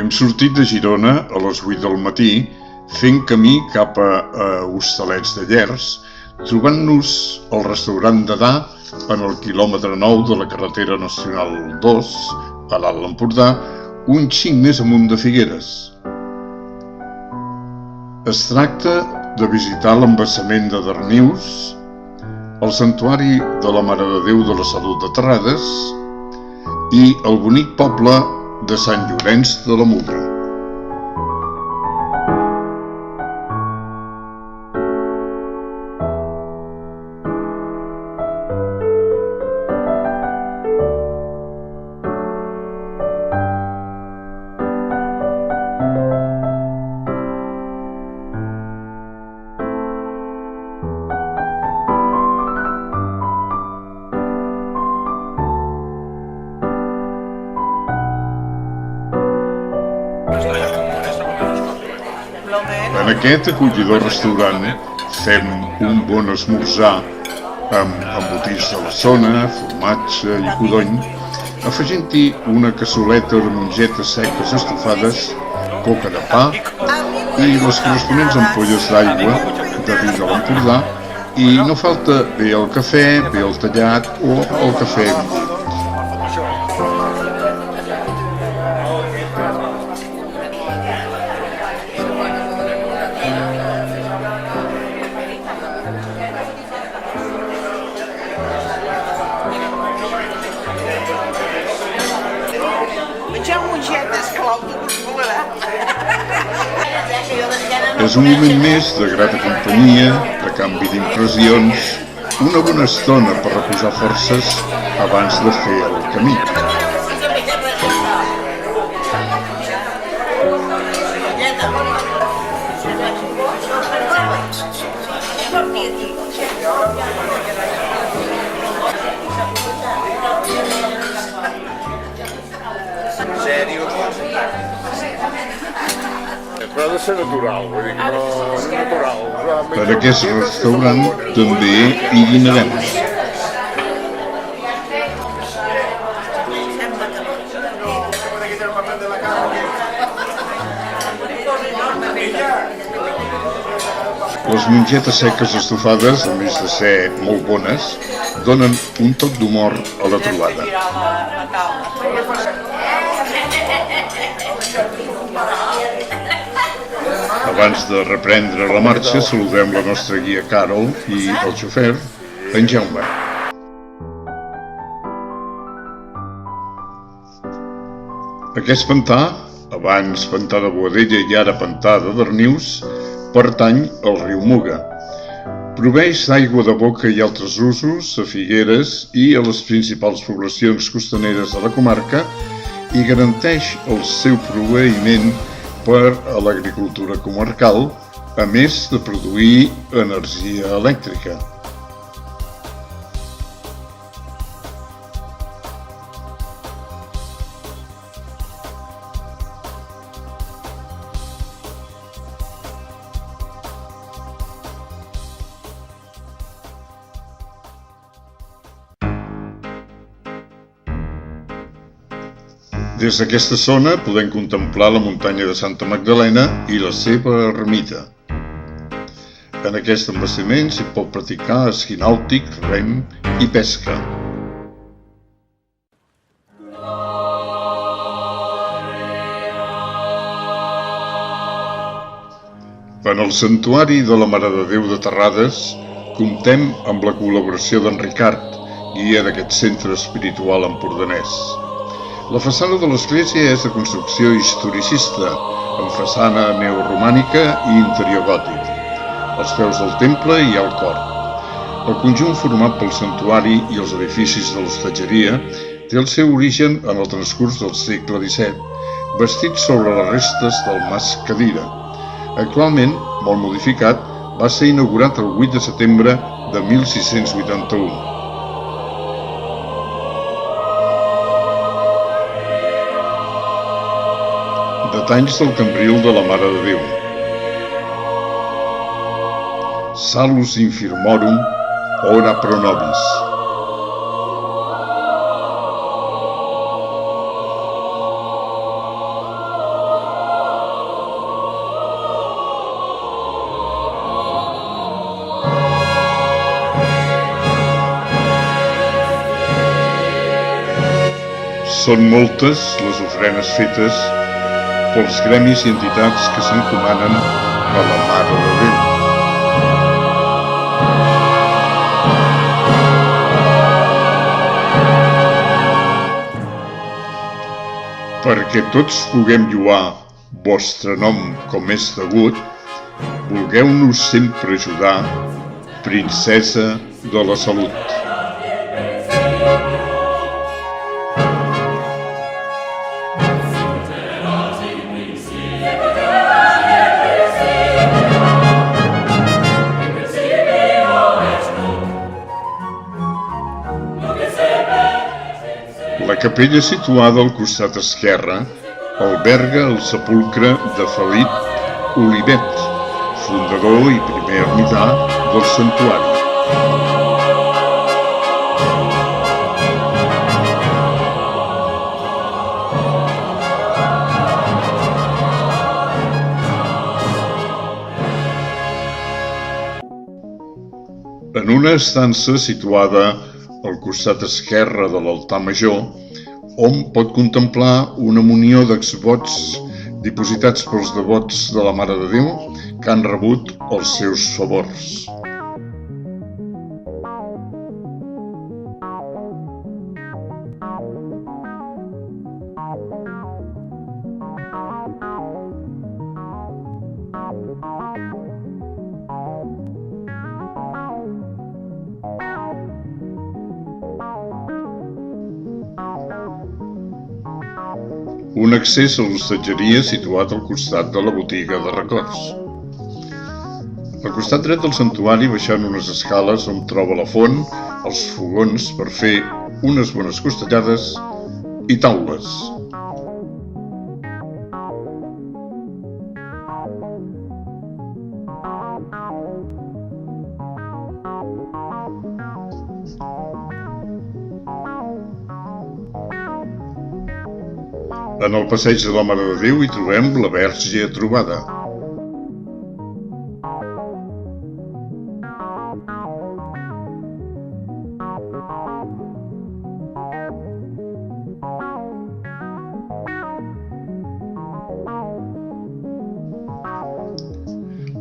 Hem sortit de Girona a les 8 del matí, fent camí cap a Hostalets de Llers, trobant-nos al restaurant Dadà en el quilòmetre 9 de la carretera nacional 2, a l'Alt Empordà, un xic més amunt de Figueres. Es tracta de visitar l'embassament de Darnius, el santuari de la Mare de Déu de la Salut de Terrades i el bonic poble de Sant Llorenç de la Muga. En aquest acollidor restaurant fem un bon esmorzar amb embotits de la zona, formatge i codony, afegint-hi una cassoleta de mongetes seques estofades, coca de pa i les corresponents ampolles d'aigua de vi de l'Empordà, i no falta bé el cafè, bé el tallat o el cafè amb llet. És un moment més de grata companyia, de canvi d'impressions, una bona estona per reposar forces abans de fer el camí. Però ha de ser natural, vull dir que no és natural. Per aquest restaurant també hi dinarem. Les mongetes seques estofades, a més de ser molt bones, donen un toc d'humor a la trobada. Abans de reprendre la marxa, saludem la nostra guia Carol i el xofer, en Jaume. Aquest pantà, abans pantà de Boadella i ara pantà de Darnius, pertany al riu Muga. Proveeix d'aigua de boca i altres usos a Figueres i a les principals poblacions costaneres de la comarca i garanteix el seu proveïment per a l'agricultura comarcal, a més de produir energia elèctrica. Des d'aquesta zona podem contemplar la muntanya de Santa Magdalena i la seva ermita. En aquest embassament s'hi pot practicar esquí nàutic, rem i pesca. En el santuari de la Mare de Déu de Terrades comptem amb la col·laboració d'en Ricard, guia d'aquest centre espiritual empordanès. La façana de l'església és de construcció historicista, amb façana neoromànica i interior gòtic. Als peus del temple hi ha el cor. El conjunt format pel santuari i els edificis de l'hostatgeria té el seu origen en el transcurs del segle XVII, bastit sobre les restes del Mas Cadira. Actualment, molt modificat, va ser inaugurat el 8 de setembre de 1681. Detalls del cambril de la Mare de Déu. Salus infirmorum, ora pro nobis. Són moltes les ofrenes fetes pels gremis i entitats que s'encomanen a la Mare de Déu. Perquè tots puguem lloar vostre nom com és degut, vulgueu-nos sempre ajudar, princesa de la salut. La capella situada al costat esquerre alberga el sepulcre de Felip Olivet, fundador i primer ermità del santuari. En una estança situada al costat esquerre de l'altar major, hom pot contemplar una munió d'exvots dipositats pels devots de la Mare de Déu que han rebut els seus favors. Un accés a l'hostatgeria situat al costat de la botiga de records. Al costat dret del santuari, baixant unes escales on troba la font, els fogons per fer unes bones costellades i taules. En el passeig de la Mare de Déu hi trobem la Verge trobada.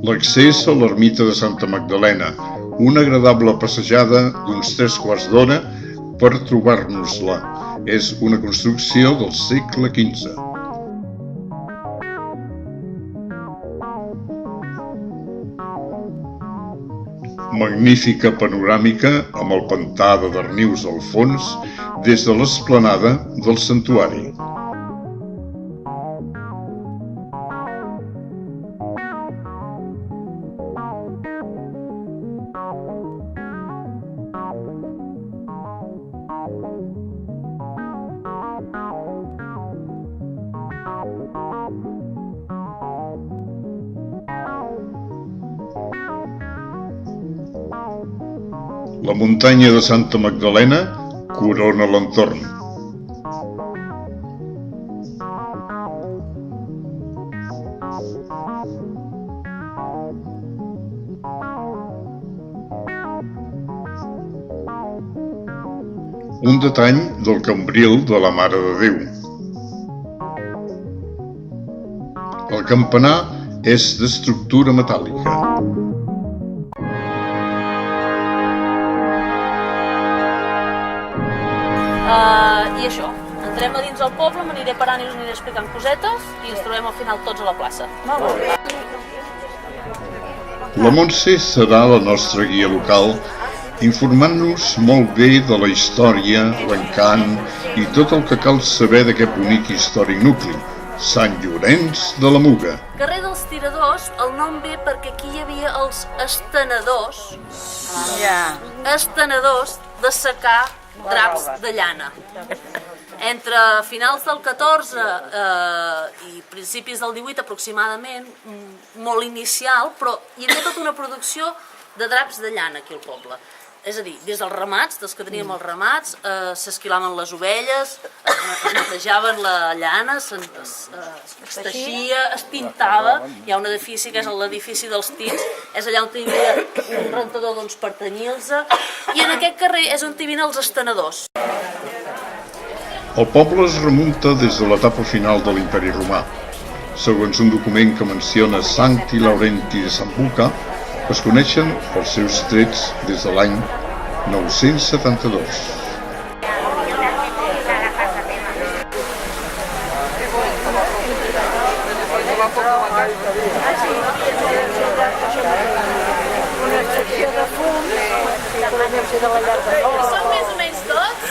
L'accés a l'ermita de Santa Magdalena, una agradable passejada d'uns 3/4 d'hora per trobar-nos-la. És una construcció del segle XV. Magnífica panoràmica amb el pantà de Darnius al fons des de l'esplanada del santuari. La muntanya de Santa Magdalena corona l'entorn. Un detall del cambril de la Mare de Déu. El campanar és d'estructura metàl·lica. I això, entrem a dins del poble, m'aniré parant i us aniré explicant cosetes i ens trobem al final tots a la plaça. La Montse serà la nostra guia local, informant-nos molt bé de la història, l'encant i tot el que cal saber d'aquest bonic històric nucli, Sant Llorenç de la Muga. Carrer dels Tiradors, el nom ve perquè aquí hi havia els estenedors, de secar draps de llana. Entre finals del 14 i principis del 18 aproximadament, molt inicial, però hi havia tota una producció de draps de llana aquí al poble. És a dir, des dels ramats, dels que teníem els ramats, s'esquilaven les ovelles, es netejaven la llana, es teixia, es tintava. Hi ha un edifici que és l'edifici dels tints, és allà on hi havia un rentador per tenyir-los, i en aquest carrer és on hi havien els estenedors. El poble es remunta des de l'etapa final de l'Imperi Romà. Segons un document que menciona Sancti Laurenti de Sambuca, es coneixen els seus trets des de l'any 972. Són més o menys tots?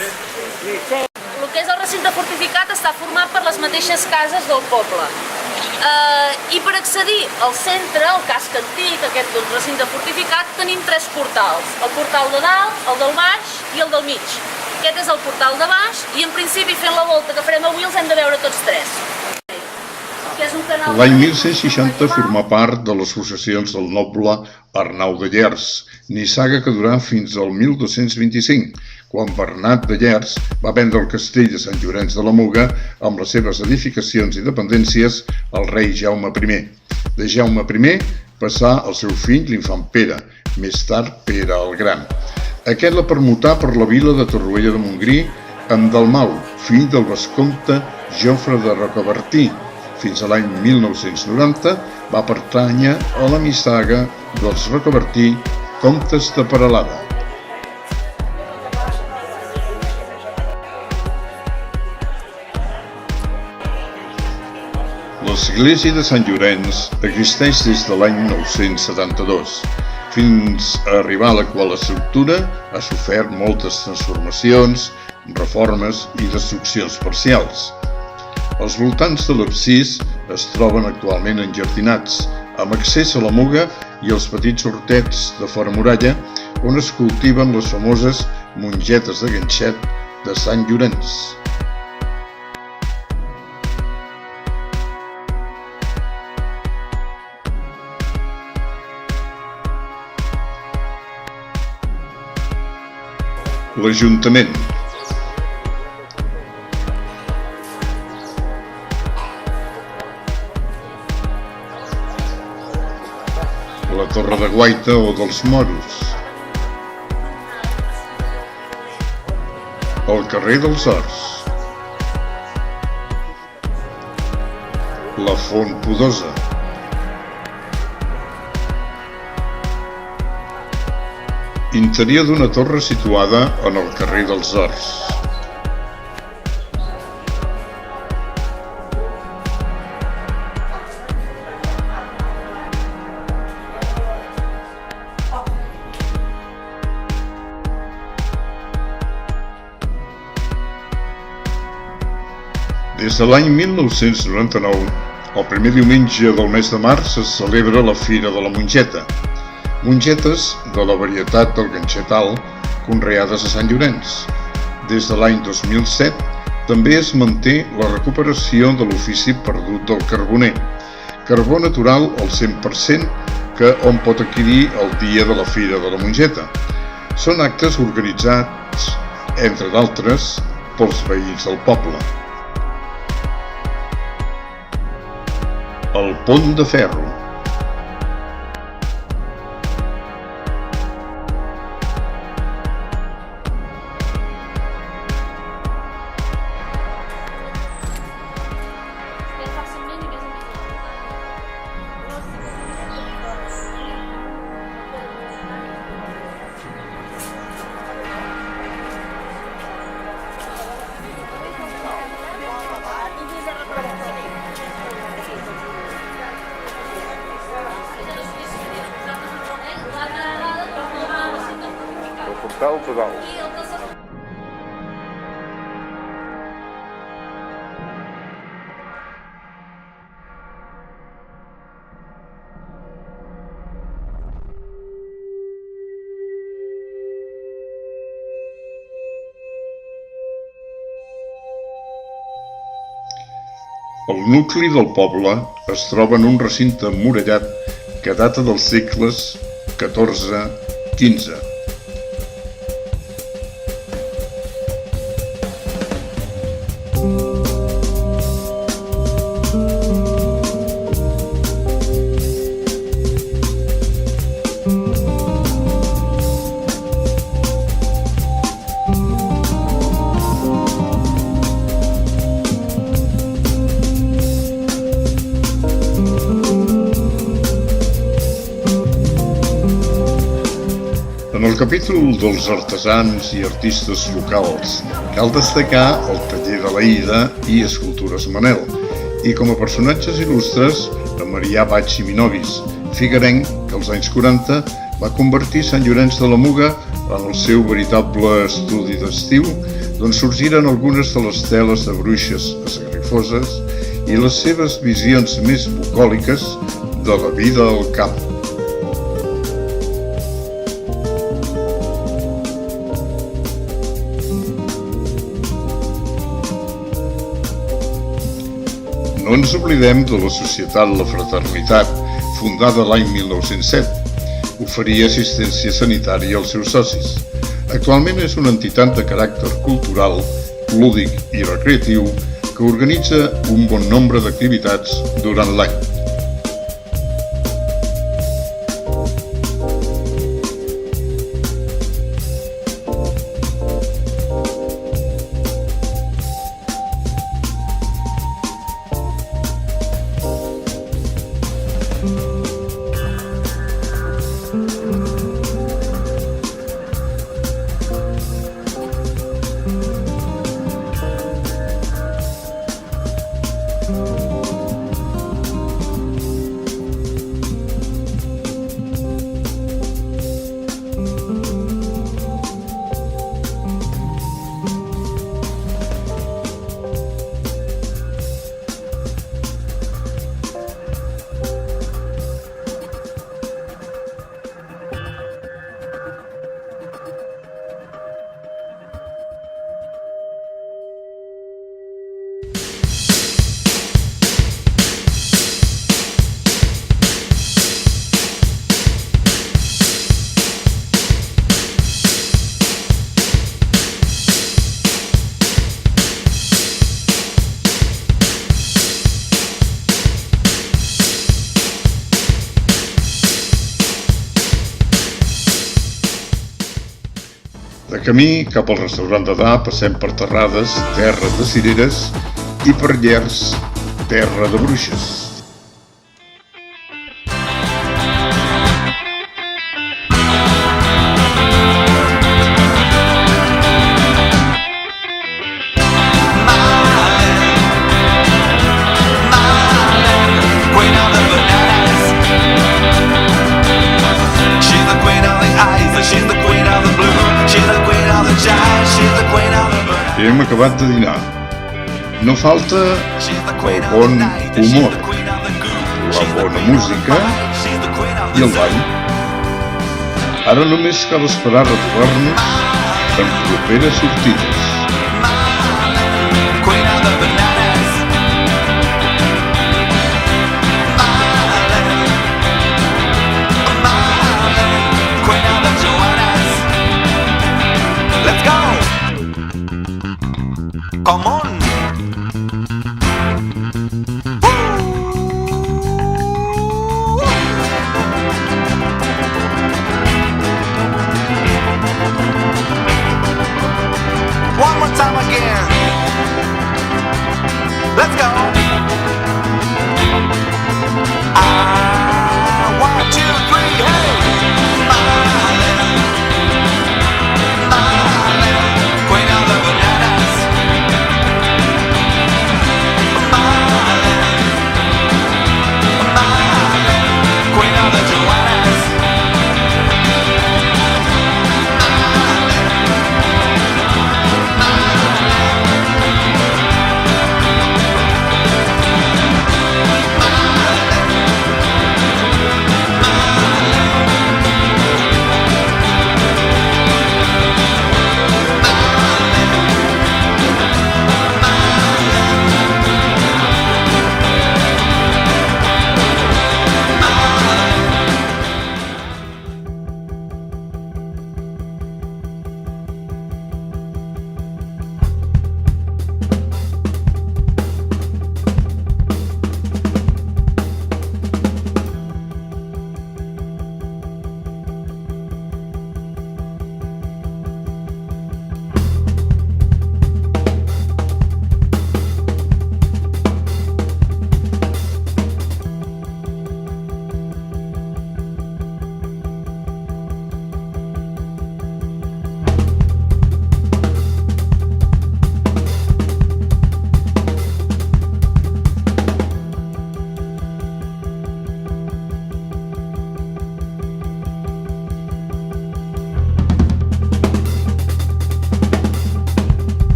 El que és el recinte fortificat està format per les mateixes cases del poble. I per accedir al centre, al casc antic, aquest recinte fortificat, tenim 3 portals. El portal de dalt, el del baix i el del mig. Aquest és el portal de baix i en principi fent la volta que farem avui els hem de veure tots 3. L'any 1160 formà part de les possessions del noble Arnau de Llers, nissaga que durà fins al 1225, quan Bernat de Llers va vendre el castell de Sant Llorenç de la Muga amb les seves edificacions i dependències al rei Jaume I. De Jaume I passà al seu fill l'infant Pere, més tard Pere el Gran. Aquest la permutà per la vila de Torroella de Montgrí amb Dalmau, fill del vescomte Jofre de Rocabertí. Fins a l'any 1990 va pertànyer a la nissaga dels Rocabertí, comtes de Peralada. L'església de Sant Llorenç existeix des de l'any 972. Fins a arribar a l'actual estructura ha sofert moltes transformacions, reformes i destruccions parcials. Els voltants de l'absis es troben actualment enjardinats, amb accés a la Muga i els petits hortets de fora muralla, on es cultiven les famoses mongetes de ganxet de Sant Llorenç. L'Ajuntament. La Torre de Guaita o dels Moros. El carrer dels Horts. La Font Podosa. Interior d'una torre situada en el carrer dels Horts. Des de l'any 1999, el primer diumenge del mes de març es celebra la Fira de la Mongeta. Mongetes de la varietat del ganxetal conreades a Sant Llorenç. Des de l'any 2007 també es manté la recuperació de l'ofici perdut del carboner. Carbó natural al 100% que hom pot adquirir el dia de la Fira de la Mongeta. Són actes organitzats, entre d'altres, pels veïns del poble. El Pont de Ferro. Portal pedal. El nucli del poble es troba en un recinte emmurallat que data dels segles XIV-XV. En el capítol dels artesans i artistes locals cal destacar el taller de l'Aïda i Escultures Manel, i com a personatges il·lustres a Marià Baig i Minovis, figuerenc que als anys 40 va convertir Sant Llorenç de la Muga en el seu veritable estudi d'estiu, d'on sorgiren algunes de les teles de bruixes esgarrifoses i les seves visions més bucòliques de la vida al camp. No ens oblidem de la Societat La Fraternitat, fundada l'any 1907. Oferia assistència sanitària als seus socis. Actualment és una entitat de caràcter cultural, lúdic i recreatiu que organitza un bon nombre d'activitats durant l'any. De camí cap al restaurant d'Adà passem per Terrades, terra de cireres, i per Llers, terra de bruixes. Hem acabat de dinar. No falta el bon humor, la bona música i el ball. Ara només cal esperar a retrobar-nos en properes sortides.